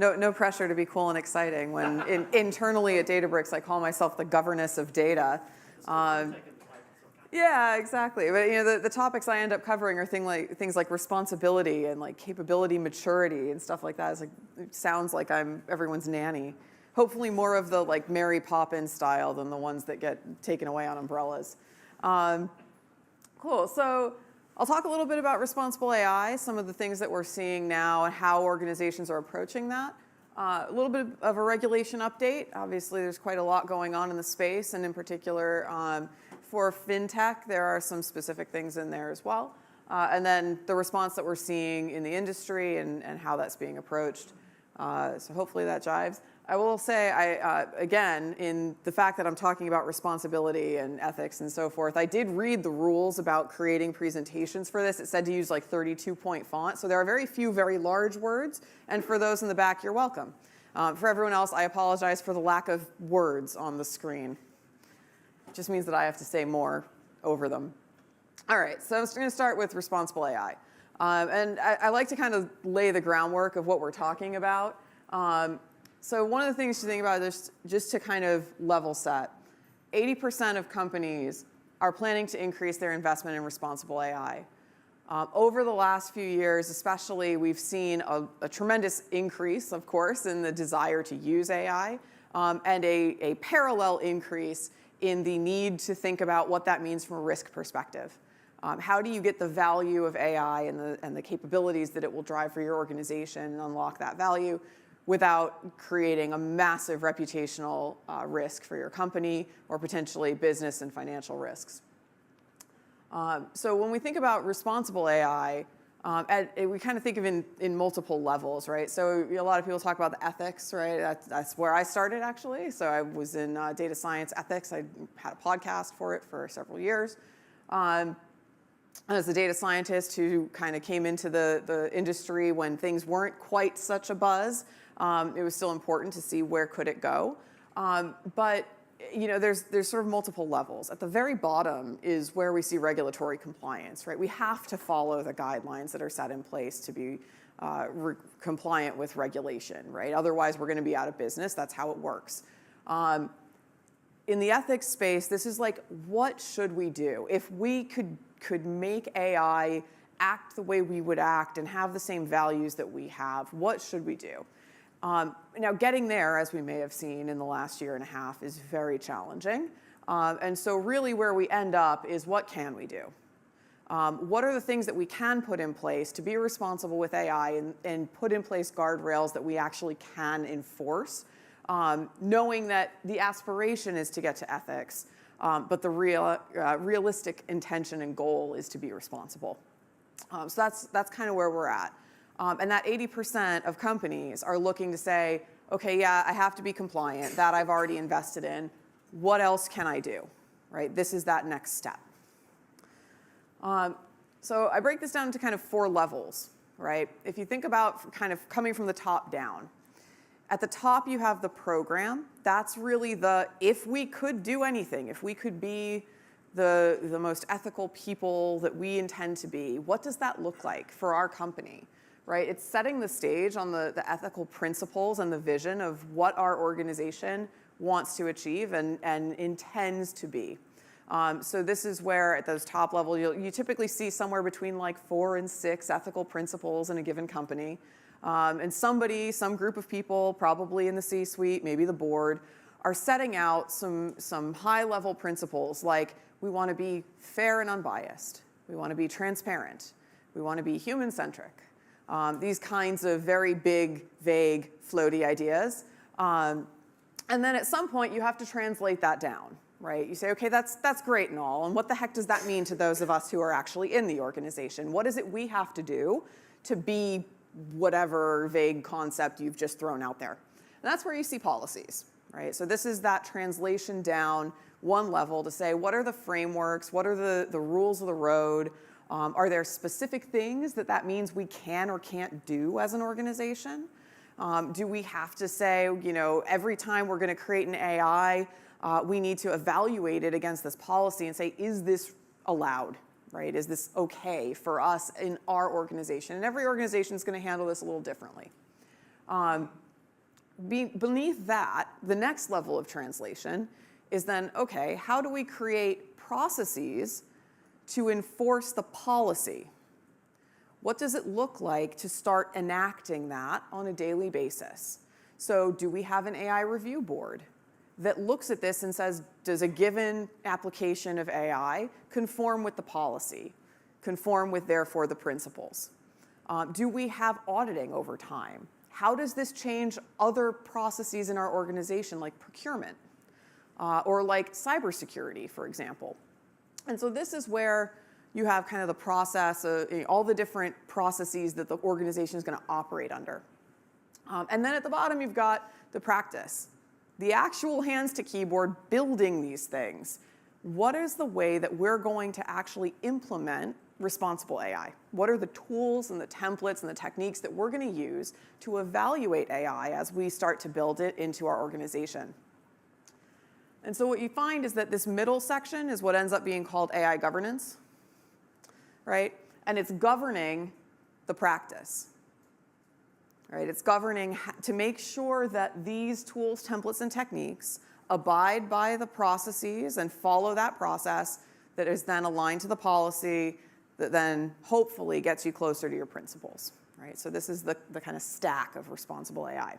no pressure to be cool and exciting when internally at Databricks I call myself the governess of data. Yeah, exactly. But the topics I end up covering are things like responsibility and like capability maturity and stuff like that. It sounds like I'm everyone's nanny. Hopefully more of the like Mary Poppins style than the ones that get taken away on umbrellas. Cool. So I'll talk a little bit about responsible AI, some of the things that we're seeing now and how organizations are approaching that. A little bit of a regulation update. Obviously, there's quite a lot going on in the space, and in particular, for FinTech, there are some specific things in there as well. And then the response that we're seeing in the industry and how that's being approached. So hopefully that jives. I will say, again, in the fact that I'm talking about responsibility and ethics and so forth, I did read the rules about creating presentations for this. It said to use like 32-point font. So there are very few very large words. And for those in the back, you're welcome. For everyone else, I apologize for the lack of words on the screen. It just means that I have to say more over them. All right, so I'm going to start with responsible AI. And I like to kind of lay the groundwork of what we're talking about. So one of the things to think about is just to kind of level set. 80% of companies are planning to increase their investment in responsible AI. Over the last few years, especially, we've seen a tremendous increase, of course, in the desire to use AI, and a parallel increase in the need to think about what that means from a risk perspective. How do you get the value of AI and the capabilities that it will drive for your organization and unlock that value without creating a massive reputational risk for your company or potentially business and financial risks? So when we think about responsible AI, we kind of think of it in multiple levels, right? So a lot of people talk about the ethics, right? That's where I started, actually. So I was in data science ethics. I had a podcast for it for several years. As a data scientist who kind of came into the industry when things weren't quite such a buzz, it was still important to see where could it go. But there's sort of multiple levels. At the very bottom is where we see regulatory compliance, right? We have to follow the guidelines that are set in place to be compliant with regulation, right? Otherwise, we're going to be out of business. That's how it works. In the ethics space, this is like, what should we do? If we could make AI act the way we would act and have the same values that we have, what should we do? Now, getting there, as we may have seen in the last year and a half, is very challenging. And so really where we end up is, what can we do? What are the things that we can put in place to be responsible with AI and put in place guardrails that we actually can enforce, knowing that the aspiration is to get to ethics, but the realistic intention and goal is to be responsible. So that's kind of where we're at. And that 80% of companies are looking to say, okay, yeah, I have to be compliant. That I've already invested in. What else can I do? Right? This is that next step. So I break this down into kind of 4 levels, right? If you think about kind of coming from the top down, at the top you have the program. That's really if we could do anything, if we could be the most ethical people that we intend to be, what does that look like for our company? Right? It's setting the stage on the ethical principles and the vision of what our organization wants to achieve and intends to be. So this is where at those top level, you typically see somewhere between like 4 and 6 ethical principles in a given company. And some group of people, probably in the C-suite, maybe the board, are setting out some high-level principles like we want to be fair and unbiased. We want to be transparent. We want to be human-centric. These kinds of very big, vague, floaty ideas. And then at some point, you have to translate that down, right? You say, okay, that's great and all. And what the heck does that mean to those of us who are actually in the organization? What is it we have to do to be whatever vague concept you've just thrown out there? And that's where you see policies, right? So this is that translation down one level to say, what are the frameworks? What are the rules of the road? Are there specific things that means we can or can't do as an organization? Do we have to say, every time we're going to create an AI, we need to evaluate it against this policy and say, is this allowed, right? Is this okay for us in our organization? And every organization is going to handle this a little differently. beneath that, the next level of translation is then, okay, how do we create processes to enforce the policy? What does it look like to start enacting that on a daily basis? So do we have an AI review board that looks at this and says, does a given application of AI conform with the policy, conform with, therefore, the principles? Do we have auditing over time? How does this change other processes in our organization, like procurement, or like cybersecurity, for example? And so this is where you have kind of the process, all the different processes that the organization is going to operate under. And then at the bottom, you've got the practice, the actual hands to keyboard building these things. What is the way that we're going to actually implement responsible AI? What are the tools and the templates and the techniques that we're going to use to evaluate AI as we start to build it into our organization? And so what you find is that this middle section is what ends up being called AI governance, right? And it's governing the practice, right? It's governing to make sure that these tools, templates, and techniques abide by the processes and follow that process that is then aligned to the policy that then hopefully gets you closer to your principles, right? So this is the kind of stack of responsible AI.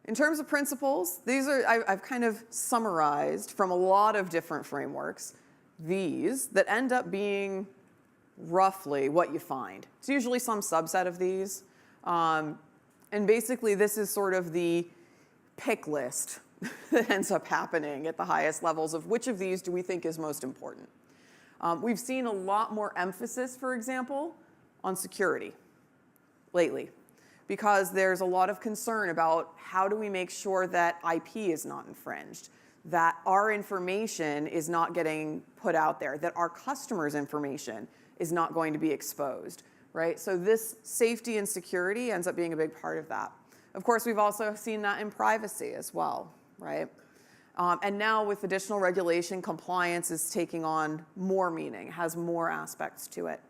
In terms of principles, these are, I've kind of summarized from a lot of different frameworks, these that end up being roughly what you find. It's usually some subset of these. And basically, this is sort of the pick list that ends up happening at the highest levels of which of these do we think is most important. We've seen a lot more emphasis, for example, on security lately, because there's a lot of concern about how do we make sure that IP is not infringed, that our information is not getting put out there, that our customers' information is not going to be exposed, right? So this safety and security ends up being a big part of that. Of course, we've also seen that in privacy as well, right? And now with additional regulation, compliance is taking on more meaning, has more aspects to it.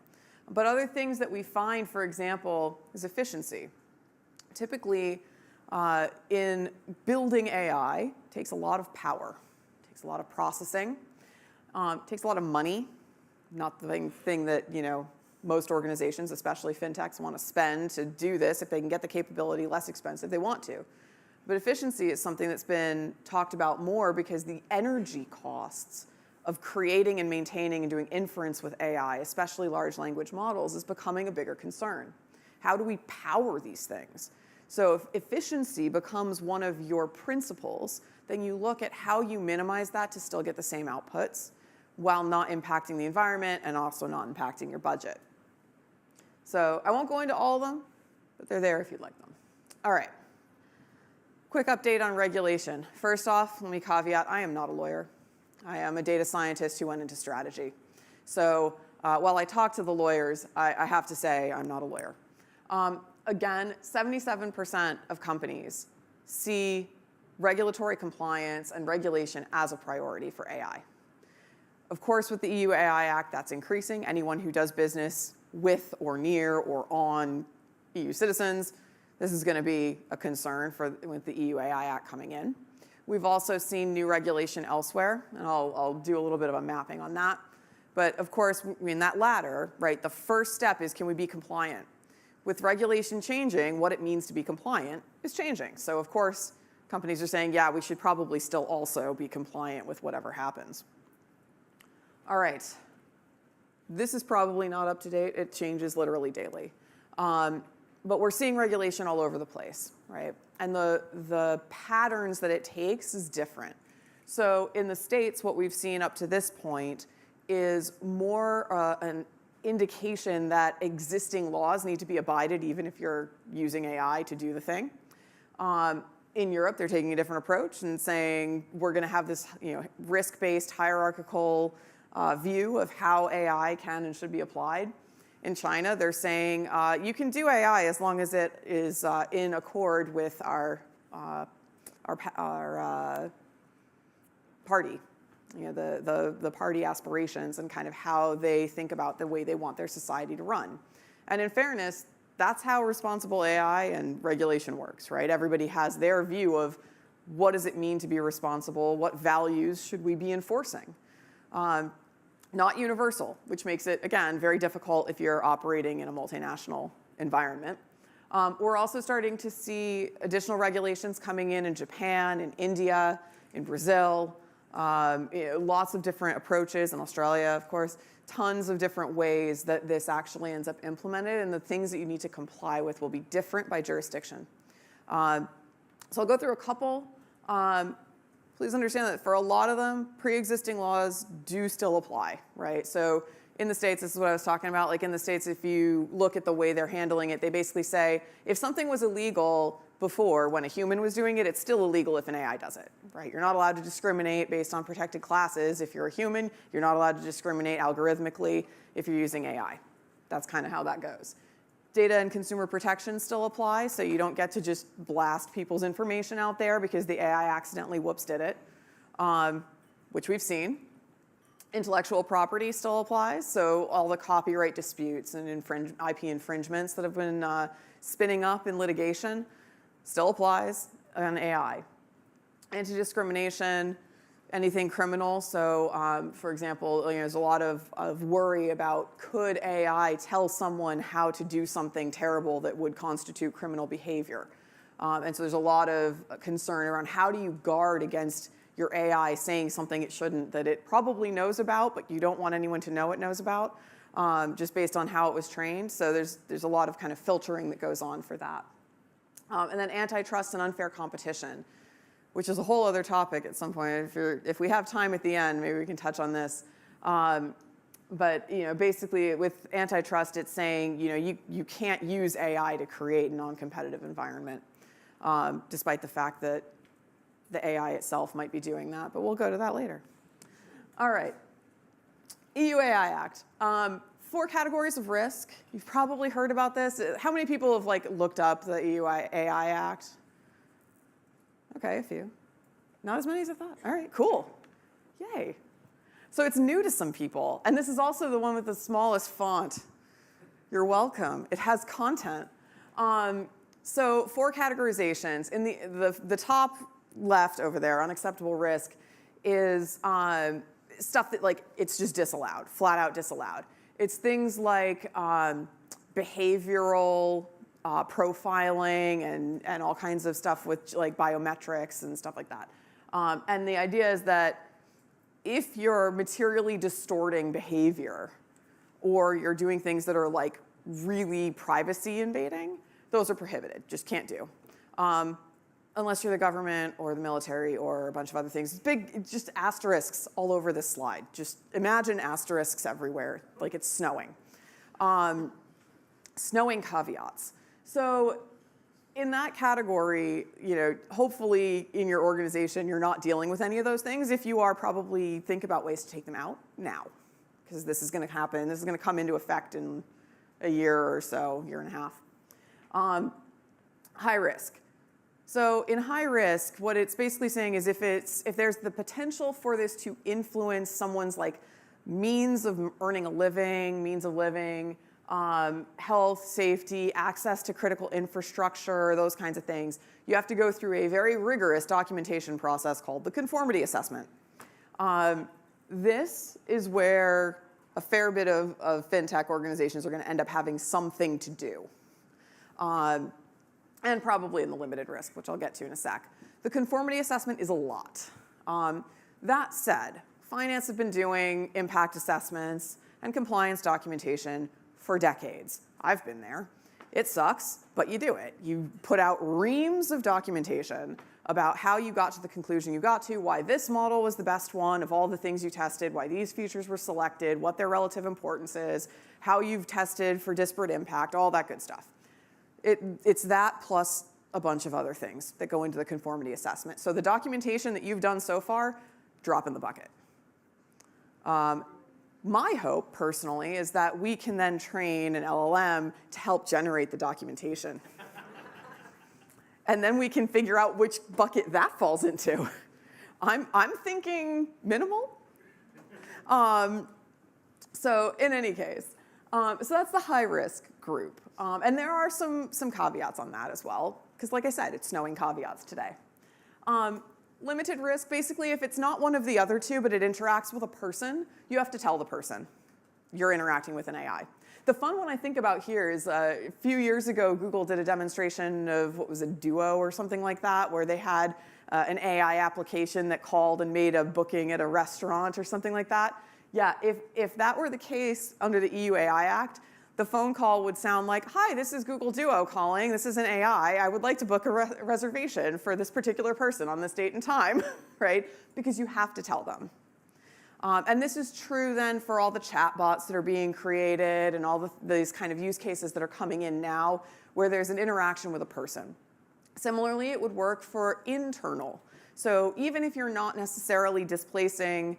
But other things that we find, for example, is efficiency. Typically, in building AI, takes a lot of power, takes a lot of processing, takes a lot of money, not the thing that most organizations, especially fintechs, want to spend to do this. If they can get the capability less expensive, they want to. But efficiency is something that's been talked about more because the energy costs of creating and maintaining and doing inference with AI, especially large language models, is becoming a bigger concern. How do we power these things? So if efficiency becomes one of your principles, then you look at how you minimize that to still get the same outputs while not impacting the environment and also not impacting your budget. So I won't go into all of them, but they're there if you'd like them. All right. Quick update on regulation. First off, let me caveat, I am not a lawyer. I am a data scientist who went into strategy. So while I talk to the lawyers, I have to say I'm not a lawyer. Again, 77% of companies see regulatory compliance and regulation as a priority for AI. Of course, with the EU AI Act, that's increasing. Anyone who does business with or near or on EU citizens, this is going to be a concern with the EU AI Act coming in. We've also seen new regulation elsewhere, and I'll do a little bit of a mapping on that. But of course, in that ladder, right, the first step is, can we be compliant? With regulation changing, what it means to be compliant is changing. So of course, companies are saying, yeah, we should probably still also be compliant with whatever happens. All right. This is probably not up to date. It changes literally daily. But we're seeing regulation all over the place, right? And the patterns that it takes is different. So in the States, what we've seen up to this point is more an indication that existing laws need to be abided even if you're using AI to do the thing. In Europe, they're taking a different approach and saying we're going to have this risk-based hierarchical view of how AI can and should be applied. In China, they're saying you can do AI as long as it is in accord with our party, the party aspirations and kind of how they think about the way they want their society to run. And in fairness, that's how responsible AI and regulation works, right? Everybody has their view of what does it mean to be responsible, what values should we be enforcing. Not universal, which makes it, again, very difficult if you're operating in a multinational environment. We're also starting to see additional regulations coming in Japan, in India, in Brazil, lots of different approaches, in Australia, of course, tons of different ways that this actually ends up implemented, and the things that you need to comply with will be different by jurisdiction. So I'll go through a couple. Please understand that for a lot of them, pre-existing laws do still apply, right? So in the States, this is what I was talking about. Like in the States, if you look at the way they're handling it, they basically say, if something was illegal before when a human was doing it, it's still illegal if an AI does it, right? You're not allowed to discriminate based on protected classes if you're a human. You're not allowed to discriminate algorithmically if you're using AI. That's kind of how that goes. Data and consumer protection still apply, so you don't get to just blast people's information out there because the AI accidentally whoops did it, which we've seen. Intellectual property still applies, so all the copyright disputes and IP infringements that have been spinning up in litigation still applies on AI. Anti-discrimination, anything criminal. So, for example, there's a lot of worry about could AI tell someone how to do something terrible that would constitute criminal behavior. And so there's a lot of concern around how do you guard against your AI saying something it shouldn't, that it probably knows about, but you don't want anyone to know it knows about, just based on how it was trained. So there's a lot of kind of filtering that goes on for that. And then antitrust and unfair competition, which is a whole other topic at some point. If we have time at the end, maybe we can touch on this. But basically with antitrust, it's saying you can't use AI to create a non-competitive environment, despite the fact that the AI itself might be doing that. But we'll go to that later. All right, EU AI Act. 4 categories of risk. You've probably heard about this. How many people have looked up the EU AI Act? Okay, a few. Not as many as I thought. All right, cool. Yay. So it's new to some people. And this is also the one with the smallest font. You're welcome. It has content. So 4 categorizations. In the top left over there, unacceptable risk, is stuff that it's just disallowed, flat out disallowed. It's things like behavioral profiling and all kinds of stuff with biometrics and stuff like that. And the idea is that if you're materially distorting behavior or you're doing things that are really privacy invading, those are prohibited, just can't do. Unless you're the government or the military or a bunch of other things. Big, just asterisks all over this slide. Just imagine asterisks everywhere, like it's snowing. Snowing caveats. So in that category, hopefully in your organization, you're not dealing with any of those things. If you are, probably think about ways to take them out now, because this is going to happen. This is going to come into effect in a year or so, year and a half. High risk. So in high risk, what it's basically saying is if there's the potential for this to influence someone's means of earning a living, health, safety, access to critical infrastructure, those kinds of things, you have to go through a very rigorous documentation process called the conformity assessment. This is where a fair bit of FinTech organizations are going to end up having something to do. And probably in the limited risk, which I'll get to in a sec. The conformity assessment is a lot. That said, finance have been doing impact assessments and compliance documentation for decades. I've been there. It sucks, but you do it. You put out reams of documentation about how you got to the conclusion you got to, why this model was the best one of all the things you tested, why these features were selected, what their relative importance is, how you've tested for disparate impact, all that good stuff. It's that plus a bunch of other things that go into the conformity assessment. So the documentation that you've done so far, drop in the bucket. My hope, personally, is that we can then train an LLM to help generate the documentation. And then we can figure out which bucket that falls into. I'm thinking minimal. So in any case, so that's the high risk group. And there are some caveats on that as well, because like I said, it's snowing caveats today. Limited risk, basically, if it's not one of the other two, but it interacts with a person, you have to tell the person you're interacting with an AI. The fun one I think about here is a few years ago, Google did a demonstration of, what was it, Duo or something like that, where they had an AI application that called and made a booking at a restaurant or something like that. Yeah, if that were the case under the EU AI Act, the phone call would sound like, hi, this is Google Duo calling. This is an AI. I would like to book a reservation for this particular person on this date and time, right? Because you have to tell them. And this is true then for all the chatbots that are being created and all these kind of use cases that are coming in now where there's an interaction with a person. Similarly, it would work for internal. So even if you're not necessarily displacing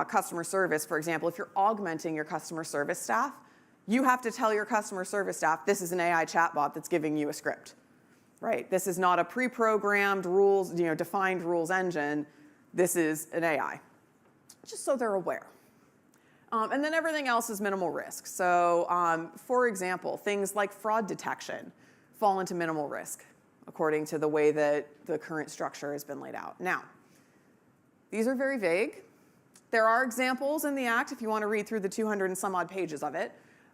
customer service, for example, if you're augmenting your customer service staff, you have to tell your customer service staff, this is an AI chatbot that's giving you a script, right? This is not a pre-programmed rules, defined rules engine. This is an AI, just so they're aware. And then everything else is minimal risk. So for example, things like fraud detection fall into minimal risk, according to the way that the current structure has been laid out. Now, these are very vague. There are examples in the Act if you want to read through the 200 and some odd pages of it.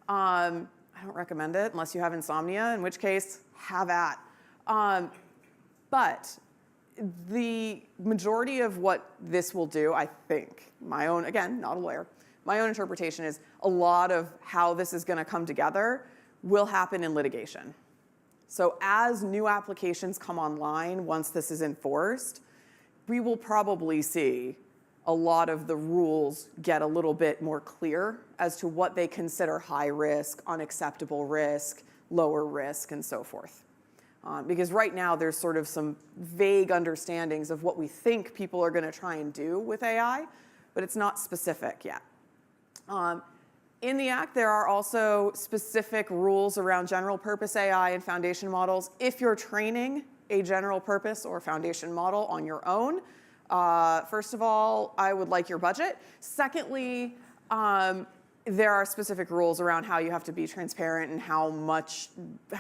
I don't recommend it unless you have insomnia, in which case, have at. But the majority of what this will do, I think, my own, again, not a lawyer, my own interpretation is a lot of how this is going to come together will happen in litigation. So as new applications come online, once this is enforced, we will probably see a lot of the rules get a little bit more clear as to what they consider high risk, unacceptable risk, lower risk, and so forth. Because right now there's sort of some vague understandings of what we think people are going to try and do with AI, but it's not specific yet. In the Act, there are also specific rules around general purpose AI and foundation models. If you're training a general purpose or foundation model on your own, first of all, I would like your budget. Secondly, there are specific rules around how you have to be transparent and how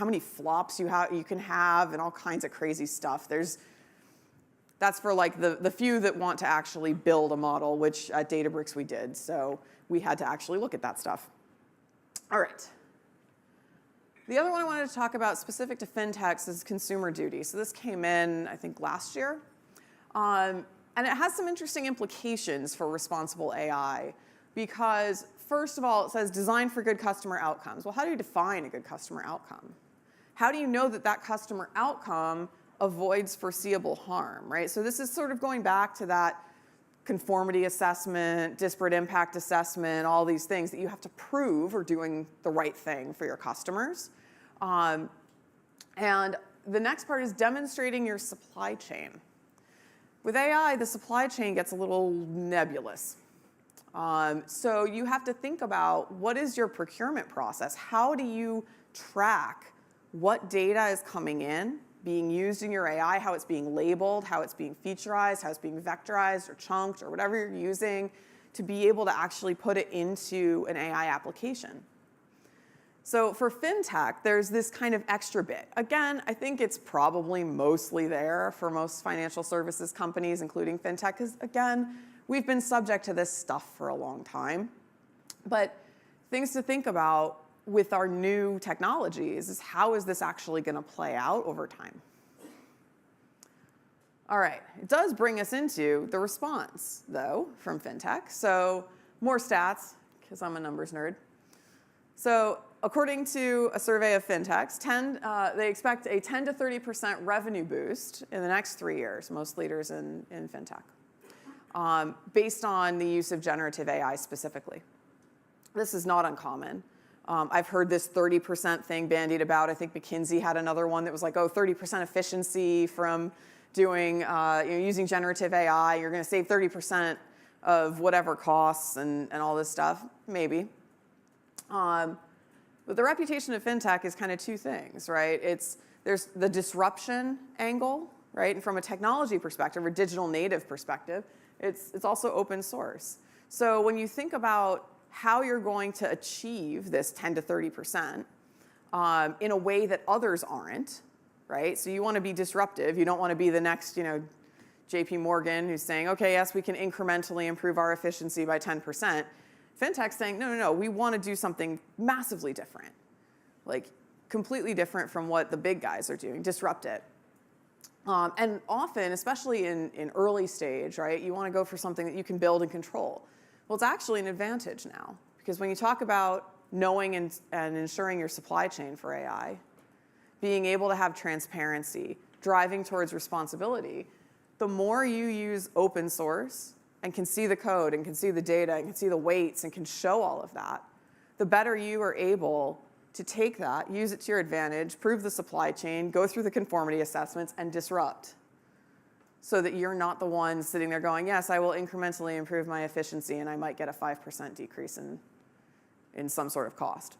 many flops you can have and all kinds of crazy stuff. That's for like the few that want to actually build a model, which at Databricks we did. So we had to actually look at that stuff. All right. The other one I wanted to talk about specific to FinTechs is consumer duty. So this came in, I think, last year. And it has some interesting implications for responsible AI because, first of all, it says design for good customer outcomes. Well, how do you define a good customer outcome? How do you know that that customer outcome avoids foreseeable harm, right? So this is sort of going back to that conformity assessment, disparate impact assessment, all these things that you have to prove are doing the right thing for your customers. And the next part is demonstrating your supply chain. With AI, the supply chain gets a little nebulous. So you have to think about what is your procurement process? How do you track what data is coming in, being used in your AI, how it's being labeled, how it's being featurized, how it's being vectorized or chunked or whatever you're using to be able to actually put it into an AI application. So for FinTech, there's this kind of extra bit. Again, I think it's probably mostly there for most financial services companies, including FinTech, because again, we've been subject to this stuff for a long time. But things to think about with our new technologies is how is this actually going to play out over time? All right, it does bring us into the response, though, from FinTech. So more stats, because I'm a numbers nerd. So according to a survey of FinTechs, they expect a 10 to 30% revenue boost in the next 3 years, most leaders in FinTech, based on the use of generative AI specifically. This is not uncommon. I've heard this 30% thing bandied about. I think McKinsey had another one that was like, oh, 30% efficiency from doing, using generative AI. You're going to save 30% of whatever costs and all this stuff. Maybe. But the reputation of FinTech is kind of two things, right? There's the disruption angle, right? And from a technology perspective or digital native perspective, it's also open source. So when you think about how you're going to achieve this 10 to 30%, in a way that others aren't, right? So you want to be disruptive. You don't want to be the next, JP Morgan who's saying, okay, yes, we can incrementally improve our efficiency by 10%. FinTech's saying, no, we want to do something massively different, like completely different from what the big guys are doing, disrupt it. And often, especially in early stage, right, you want to go for something that you can build and control. Well, it's actually an advantage now, because when you talk about knowing and ensuring your supply chain for AI, being able to have transparency, driving towards responsibility, the more you use open source and can see the code and can see the data and can see the weights and can show all of that, the better you are able to take that, use it to your advantage, prove the supply chain, go through the conformity assessments, and disrupt, so that you're not the one sitting there going, yes, I will incrementally improve my efficiency and I might get a 5% decrease in some sort of cost,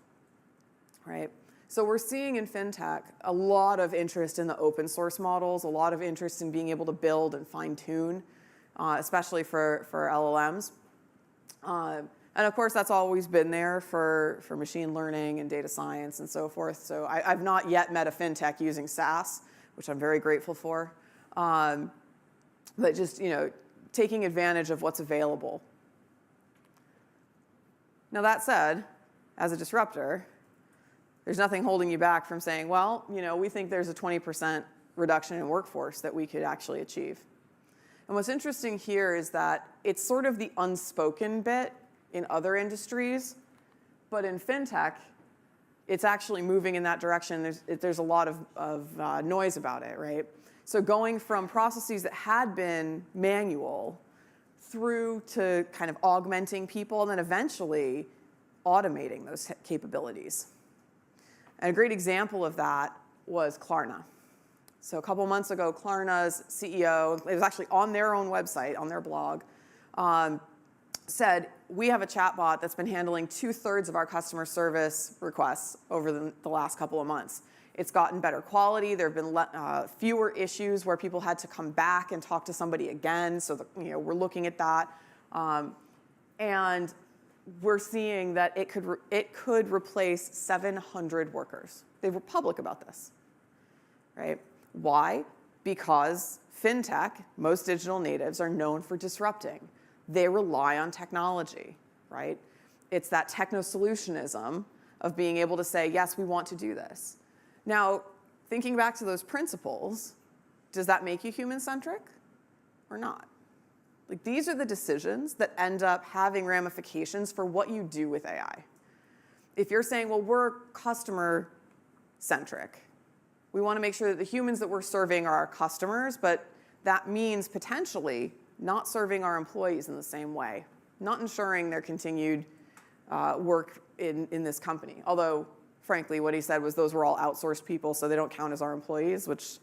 right? So we're seeing in FinTech a lot of interest in the open source models, a lot of interest in being able to build and fine tune, especially for LLMs. And of course, that's always been there for machine learning and data science and so forth. So I've not yet met a FinTech using SAS, which I'm very grateful for. But just, taking advantage of what's available. Now that said, as a disruptor, there's nothing holding you back from saying, well, we think there's a 20% reduction in workforce that we could actually achieve. And what's interesting here is that it's sort of the unspoken bit in other industries, but in FinTech, it's actually moving in that direction. There's a lot of noise about it, right? So going from processes that had been manual through to kind of augmenting people and then eventually automating those capabilities. And a great example of that was Klarna. So a couple months ago, Klarna's CEO, it was actually on their own website, on their blog, said, we have a chatbot that's been handling 2/3 of our customer service requests over the last couple of months. It's gotten better quality. There have been fewer issues where people had to come back and talk to somebody again. So we're looking at that. And we're seeing that it could replace 700 workers. They were public about this, right? Why? Because FinTech, most digital natives, are known for disrupting. They rely on technology, right? It's that techno-solutionism of being able to say, yes, we want to do this. Now, thinking back to those principles, does that make you human-centric or not? Like, these are the decisions that end up having ramifications for what you do with AI. If you're saying, well, we're customer-centric, we want to make sure that the humans that we're serving are our customers, but that means potentially not serving our employees in the same way, not ensuring their continued work in this company. Although, frankly, what he said was those were all outsourced people, so they don't count as our employees, which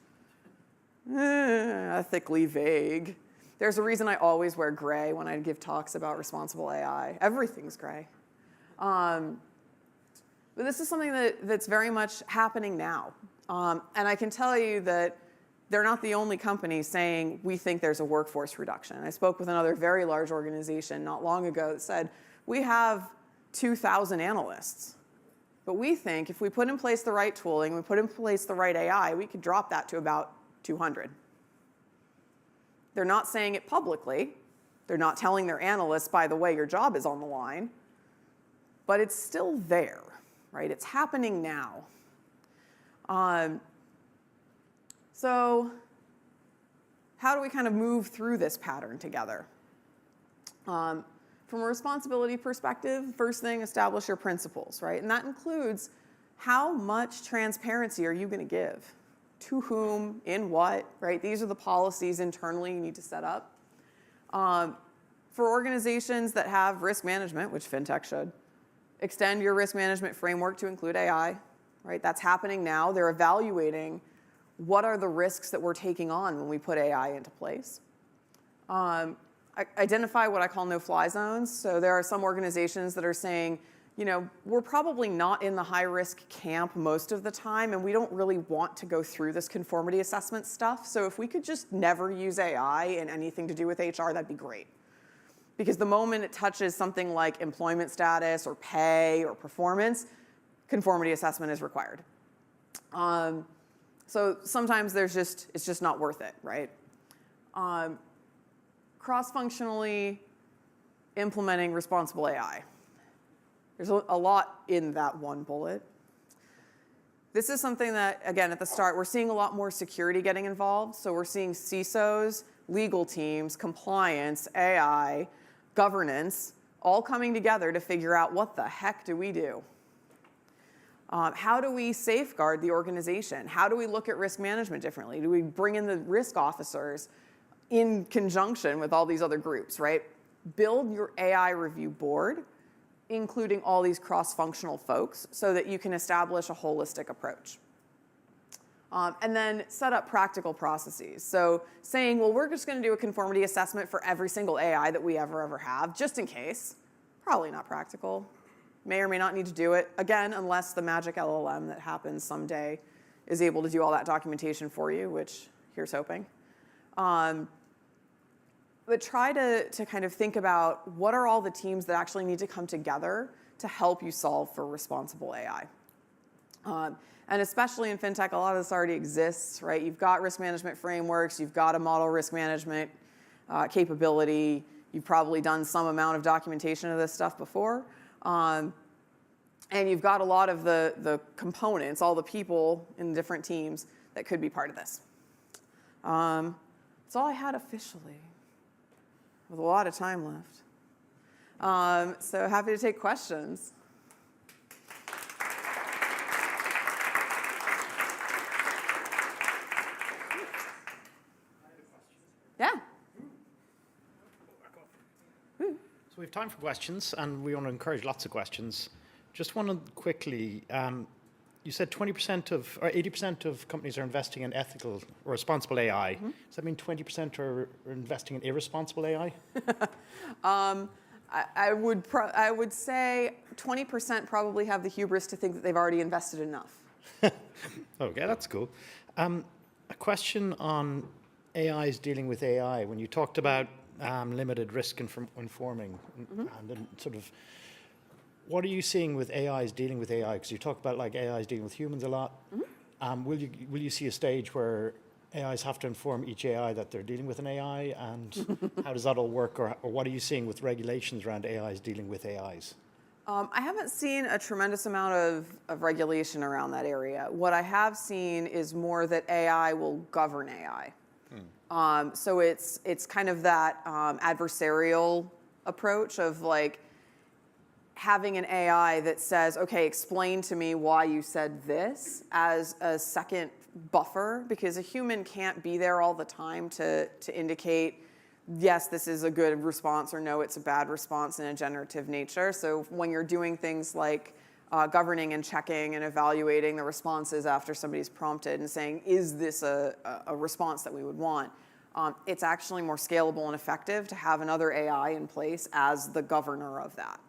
ethically vague. There's a reason I always wear gray when I give talks about responsible AI. Everything's gray. But this is something that's very much happening now. And I can tell you that they're not the only company saying, we think there's a workforce reduction. I spoke with another very large organization not long ago that said, we have 2,000 analysts. But we think if we put in place the right tooling, we put in place the right AI, we could drop that to about 200. They're not saying it publicly. They're not telling their analysts, by the way, your job is on the line. But it's still there, right? It's happening now. So how do we kind of move through this pattern together? From a responsibility perspective, first thing, establish your principles, right? And that includes how much transparency are you going to give? To whom, in what, right? These are the policies internally you need to set up. For organizations that have risk management, which FinTech should, extend your risk management framework to include AI, right? That's happening now. They're evaluating what are the risks that we're taking on when we put AI into place. Identify what I call no-fly zones. So there are some organizations that are saying, we're probably not in the high-risk camp most of the time, and we don't really want to go through this conformity assessment stuff. So if we could just never use AI in anything to do with HR, that'd be great. Because the moment it touches something like employment status or pay or performance, conformity assessment is required. So sometimes it's just not worth it, right? Cross-functionally implementing responsible AI. There's a lot in that one bullet. This is something that, again, at the start, we're seeing a lot more security getting involved. So we're seeing CISOs, legal teams, compliance, AI, governance, all coming together to figure out what the heck do we do? How do we safeguard the organization? How do we look at risk management differently? Do we bring in the risk officers in conjunction with all these other groups, right? Build your AI review board, including all these cross-functional folks, so that you can establish a holistic approach. And then set up practical processes. So saying, well, we're just going to do a conformity assessment for every single AI that we ever have, just in case, probably not practical. May or may not need to do it, again, unless the magic LLM that happens someday is able to do all that documentation for you, which here's hoping. But try to kind of think about what are all the teams that actually need to come together to help you solve for responsible AI. And especially in FinTech, a lot of this already exists, right? You've got risk management frameworks, you've got a model risk management capability, you've probably done some amount of documentation of this stuff before. And you've got a lot of the components, all the people in different teams that could be part of this. That's all I had officially, with a lot of time left. So happy to take questions. Yeah. So we have time for questions, and we want to encourage lots of questions. Just want to quickly, you said 20% or 80% of companies are investing in ethical or responsible AI. Mm-hmm. Does that mean 20% are investing in irresponsible AI? I would say 20% probably have the hubris to think that they've already invested enough. Okay, that's cool. A question on AIs dealing with AI. When you talked about limited risk informing, mm-hmm. and then sort of, what are you seeing with AIs dealing with AI? Because you talk about like AIs dealing with humans a lot. Mm-hmm. Will you see a stage where AIs have to inform each AI that they're dealing with an AI, and how does that all work, or what are you seeing with regulations around AIs dealing with AIs? I haven't seen a tremendous amount of regulation around that area. What I have seen is more that AI will govern AI. So it's kind of that adversarial approach of like having an AI that says, okay, explain to me why you said this, as a second buffer, because a human can't be there all the time to indicate, yes, this is a good response, or no, it's a bad response in a generative nature. So when you're doing things like governing and checking and evaluating the responses after somebody's prompted and saying, is this a response that we would want? It's actually more scalable and effective to have another AI in place as the governor of that.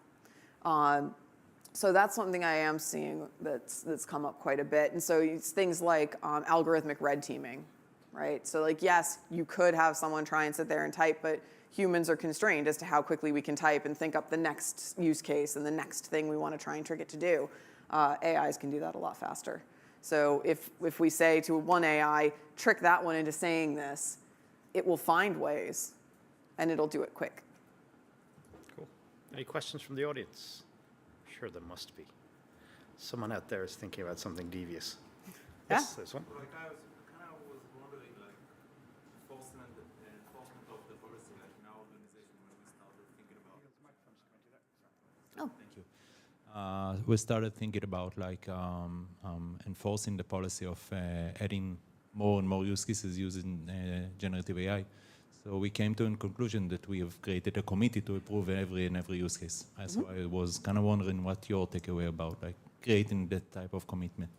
So that's something I am seeing that's come up quite a bit. And so it's things like algorithmic red teaming, right? So like, yes, you could have someone try and sit there and type, but humans are constrained as to how quickly we can type and think up the next use case and the next thing we want to try and trick it to do. AIs can do that a lot faster. So if we say to one AI, trick that one into saying this, it will find ways, and it'll do it quick. Cool. Any questions from the audience? Sure, there must be. Someone out there is thinking about something devious. Yeah? Yes, this one. Like I was wondering, like enforcement of the policy, like in our organization when we started thinking about. Oh, thank you. We started thinking about like enforcing the policy of adding more and more use cases using generative AI. So we came to a conclusion that we have created a committee to approve every use case. So I was kind of wondering what your takeaway about like creating that type of commitment.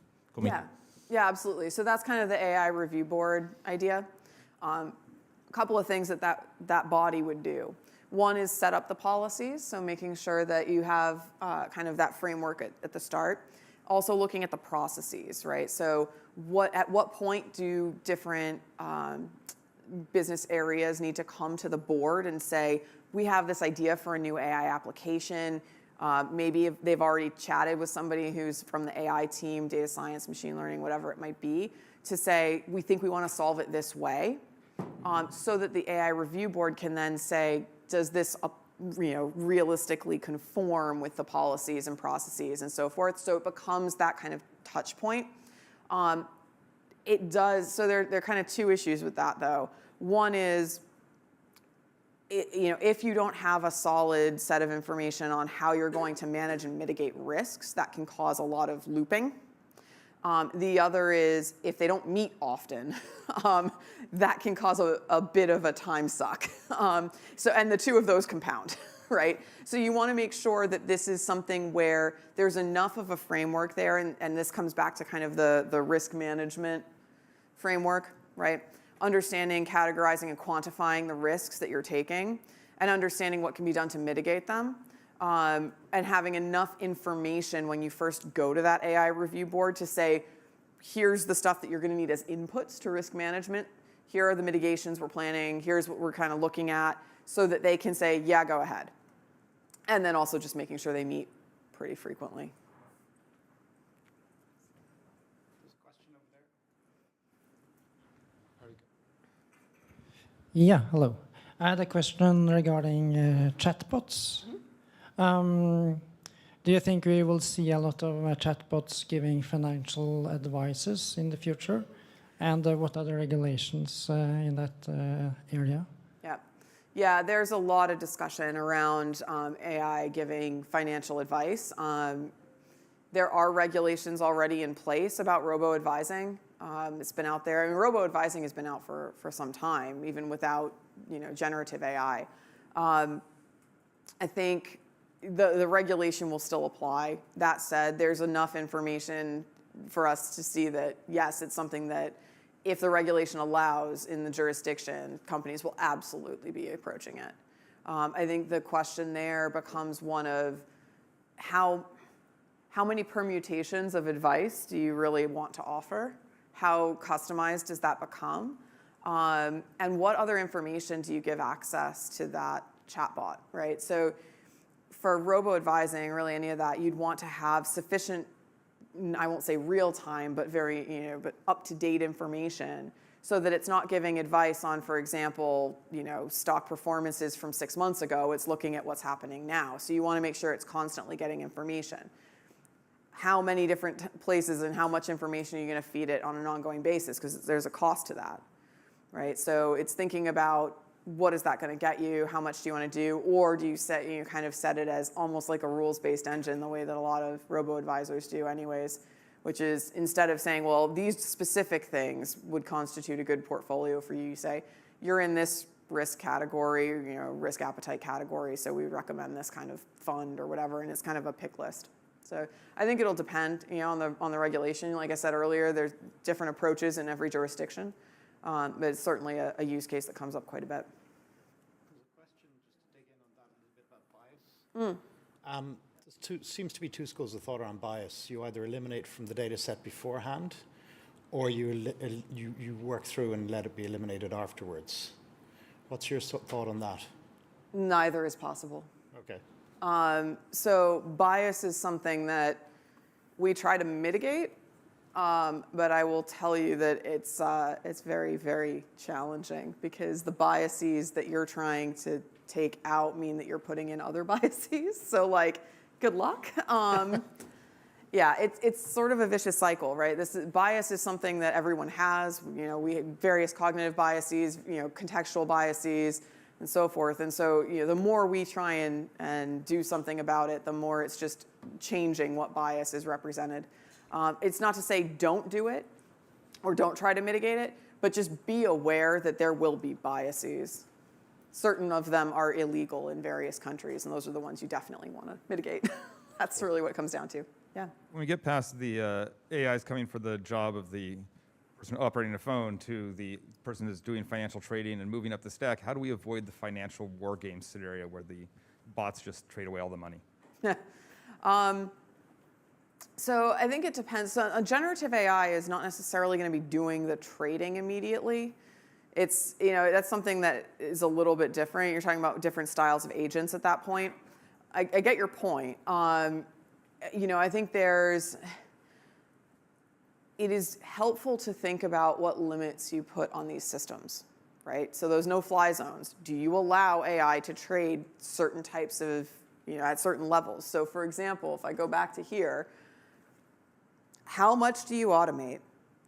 Yeah, absolutely. So that's kind of the AI review board idea. A couple of things that body would do. One is set up the policies, so making sure that you have kind of that framework at the start. Also looking at the processes, right? So at what point do different business areas need to come to the board and say, we have this idea for a new AI application. Maybe if they've already chatted with somebody who's from the AI team, data science, machine learning, whatever it might be, to say, we think we want to solve it this way, so that the AI review board can then say, does this realistically conform with the policies and processes and so forth? So it becomes that kind of touch point. It does, so there are kind of two issues with that, though. One is, if you don't have a solid set of information on how you're going to manage and mitigate risks, that can cause a lot of looping. The other is, if they don't meet often, that can cause a bit of a time suck. And the two of those compound, right? So you want to make sure that this is something where there's enough of a framework there, and this comes back to kind of the risk management framework, right? Understanding, categorizing, and quantifying the risks that you're taking, and understanding what can be done to mitigate them, and having enough information when you first go to that AI review board to say, here's the stuff that you're going to need as inputs to risk management. Here are the mitigations we're planning. Here's what we're kind of looking at, so that they can say, yeah, go ahead. And then also just making sure they meet pretty frequently. Yeah, hello. I had a question regarding chatbots. Do you think we will see a lot of chatbots giving financial advices in the future? And what are the regulations in that area? Yeah, there's a lot of discussion around AI giving financial advice. There are regulations already in place about robo-advising. It's been out there. I mean, robo-advising has been out for some time, even without generative AI. I think the regulation will still apply. That said, there's enough information for us to see that, yes, it's something that if the regulation allows in the jurisdiction, companies will absolutely be approaching it. I think the question there becomes one of how many permutations of advice do you really want to offer? How customized does that become? And what other information do you give access to that chatbot, right? So for robo-advising, really any of that, you'd want to have sufficient, I won't say real time, but but up-to-date information, so that it's not giving advice on, for example, stock performances from 6 months ago. It's looking at what's happening now. So you want to make sure it's constantly getting information. How many different places and how much information are you going to feed it on an ongoing basis? Because there's a cost to that, right? So it's thinking about, what is that going to get you? How much do you want to do? Or do you kind of set it as almost like a rules-based engine, the way that a lot of robo-advisors do anyways, which is instead of saying, well, these specific things would constitute a good portfolio for you, you say, you're in this risk category, risk appetite category, so we would recommend this kind of fund or whatever, and it's kind of a pick list. So I think it'll depend, on the regulation. Like I said earlier, there's different approaches in every jurisdiction, but it's certainly a use case that comes up quite a bit. There's a question just to dig in on that a little bit about bias. There seems to be two schools of thought around bias. You either eliminate from the data set beforehand, or you work through and let it be eliminated afterwards. What's your thought on that? Neither is possible. Okay. So bias is something that we try to mitigate, but I will tell you that it's very, very challenging, because the biases that you're trying to take out mean that you're putting in other biases. So good luck. Yeah, it's sort of a vicious cycle, right? Bias is something that everyone has. We have various cognitive biases, contextual biases, and so forth. And so the more we try and do something about it, the more it's just changing what bias is represented. It's not to say don't do it or don't try to mitigate it, but just be aware that there will be biases. Certain of them are illegal in various countries, and those are the ones you definitely want to mitigate. That's really what it comes down to. Yeah. When we get past the AIs coming for the job of the person operating a phone to the person who's doing financial trading and moving up the stack, how do we avoid the financial war game scenario where the bots just trade away all the money? So I think it depends. So a generative AI is not necessarily going to be doing the trading immediately. It's, that's something that is a little bit different. You're talking about different styles of agents at that point. I get your point. I think it is helpful to think about what limits you put on these systems, right? So those no-fly zones. Do you allow AI to trade certain types of, at certain levels? So for example, if I go back to here, how much do you automate?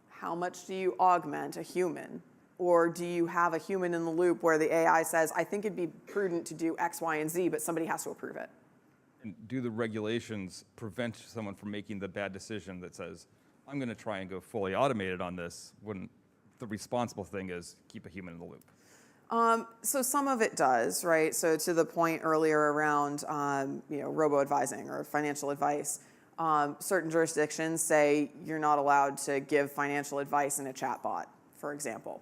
How much do you augment a human? Or do you have a human in the loop where the AI says, I think it'd be prudent to do X, Y, and Z, but somebody has to approve it? And do the regulations prevent someone from making the bad decision that says, I'm going to try and go fully automated on this, when the responsible thing is keep a human in the loop? So some of it does, right? So to the point earlier around, robo-advising or financial advice, certain jurisdictions say you're not allowed to give financial advice in a chatbot, for example.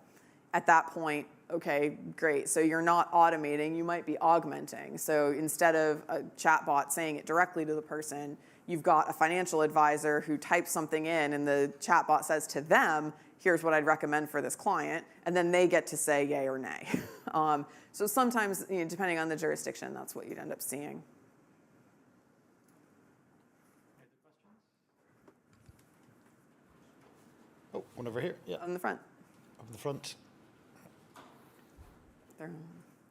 At that point, okay, great. So you're not automating, you might be augmenting. So instead of a chatbot saying it directly to the person, you've got a financial advisor who types something in and the chatbot says to them, here's what I'd recommend for this client, and then they get to say yay or nay. So sometimes, depending on the jurisdiction, that's what you'd end up seeing. Oh, one over here. Yeah, On the front. over the front.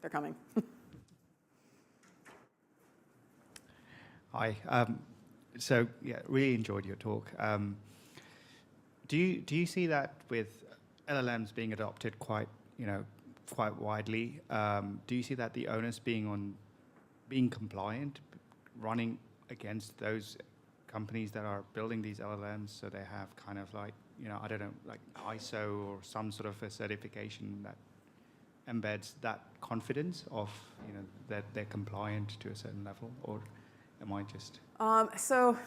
They're coming. Hi. So yeah, really enjoyed your talk. Do you see that with LLMs being adopted quite widely? Do you see that the onus being compliant, running against those companies that are building these LLMs, so they have kind of like like ISO or some sort of a certification that embeds that confidence of that they're compliant to a certain level, or am I just? So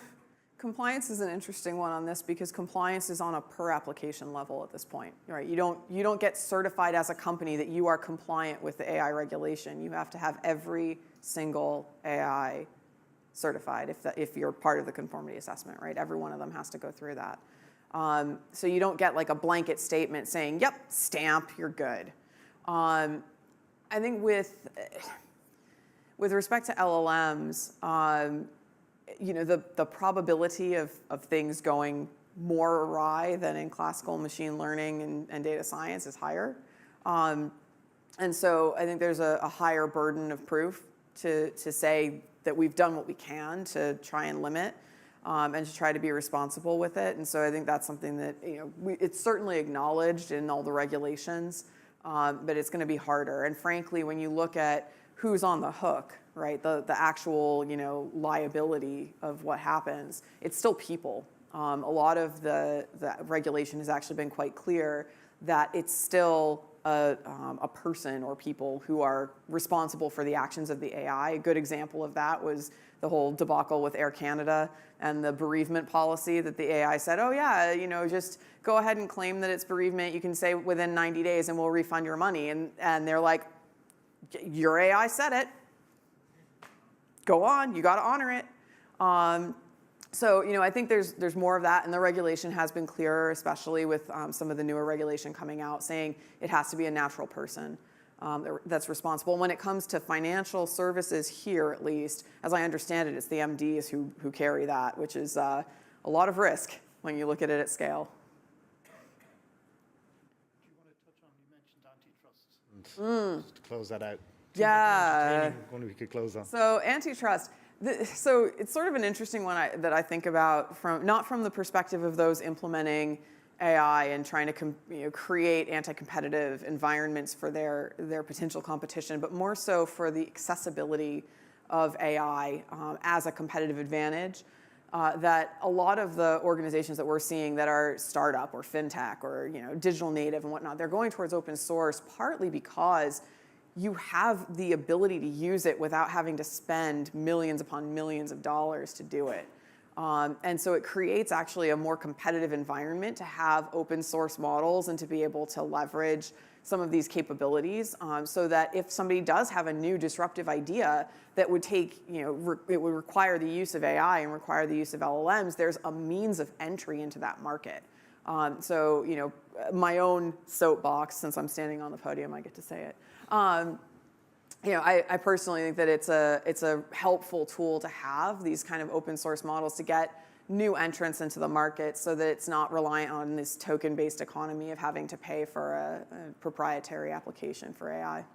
compliance is an interesting one on this because compliance is on a per application level at this point, right? You don't get certified as a company that you are compliant with the AI regulation. You have to have every single AI certified if you're part of the conformity assessment, right? Every one of them has to go through that. So you don't get like a blanket statement saying, yep, stamp, you're good. I think with respect to LLMs, the probability of things going more awry than in classical machine learning and data science is higher. And so I think there's a higher burden of proof to say that we've done what we can to try and limit and to try to be responsible with it. And so I think that's something that it's certainly acknowledged in all the regulations, but it's going to be harder. And frankly, when you look at who's on the hook, right, the actual liability of what happens, it's still people. A lot of the regulation has actually been quite clear that it's still a person or people who are responsible for the actions of the AI. A good example of that was the whole debacle with Air Canada and the bereavement policy that the AI said, oh yeah, just go ahead and claim that it's bereavement. You can say within 90 days and we'll refund your money. And they're like, your AI said it. Go on, you got to honor it. So I think there's more of that, and the regulation has been clearer, especially with some of the newer regulation coming out, saying it has to be a natural person that's responsible. When it comes to financial services here, at least, as I understand it, it's the MDs who carry that, which is a lot of risk when you look at it at scale. Do you want to touch on, you mentioned antitrust, and just to close that out. Yeah. One we could close on. So antitrust. So it's sort of an interesting one that I think about not from the perspective of those implementing AI and trying to create anti-competitive environments for their potential competition, but more so for the accessibility of AI as a competitive advantage. That a lot of the organizations that we're seeing that are startup or FinTech or digital native and whatnot, they're going towards open source partly because you have the ability to use it without having to spend millions upon millions of dollars to do it. And so it creates actually a more competitive environment to have open source models and to be able to leverage some of these capabilities so that if somebody does have a new disruptive idea that would take, it would require the use of AI and require the use of LLMs, there's a means of entry into that market. So, my own soapbox, since I'm standing on the podium, I get to say it. I personally think that it's a helpful tool to have, these kind of open source models, to get new entrants into the market so that it's not reliant on this token-based economy of having to pay for a proprietary application for AI.